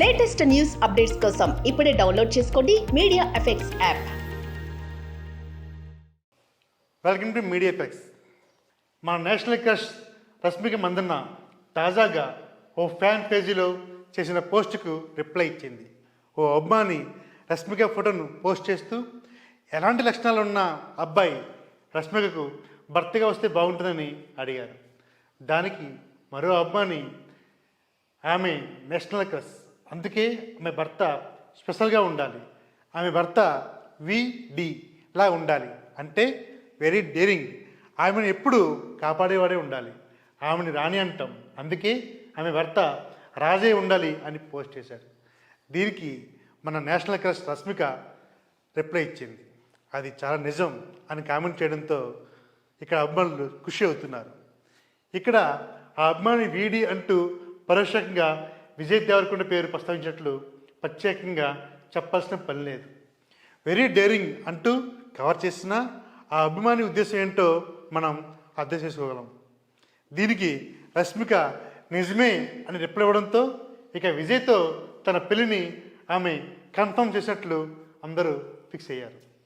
Latest news updates కోసం ఇప్పుడే download చేసుకోండి media effects app. Welcome to media effects. మా నేషనల్ క్రష్ రష్మిక మందన్న తాజాగా ఓ ఫ్యాన్ పేజీలో చేసిన పోస్టుకు రిప్లై ఇచ్చింది. ఓ అభిమాని రష్మిక ఫోటోను పోస్ట్ చేస్తూ ఎలాంటి లక్షణాలు ఉన్న అబ్బాయి రష్మికకు భర్తగా వస్తే బాగుంటుందని అడిగారు. దానికి మరో అభిమాని ఆమె నేషనల్ క్రష్, అందుకే ఆమె భర్త స్పెషల్గా ఉండాలి, ఆమె భర్త VDలా ఉండాలి, అంటే వెరీ డేరింగ్, ఆమెను ఎప్పుడు కాపాడేవాడే ఉండాలి, ఆమెను రాణి అంటాం, అందుకే ఆమె భర్త రాజే ఉండాలి అని పోస్ట్ చేశారు. దీనికి మన నేషనల్ క్రష్ రష్మిక రిప్లై ఇచ్చింది. అది చాలా నిజం అని కామెంట్ చేయడంతో ఇక్కడ అభిమానులు ఖుషి అవుతున్నారు. ఇక్కడ ఆ అభిమాని VD అంటూ పరోక్షంగా విజయ్ దేవరకొండ పేరు ప్రస్తావించినట్లు ప్రత్యేకంగా చెప్పాల్సిన పని లేదు. వెరీ డేరింగ్ అంటూ కవర్ చేసిన ఆ అభిమాని ఉద్దేశం ఏంటో మనం అర్థం చేసుకోగలం. దీనికి రష్మిక నిజమే అని రిప్లై ఇవ్వడంతో ఇక విజయ్తో తన పెళ్లిని ఆమె కన్ఫర్మ్ చేసినట్లు అందరూ ఫిక్స్ అయ్యారు.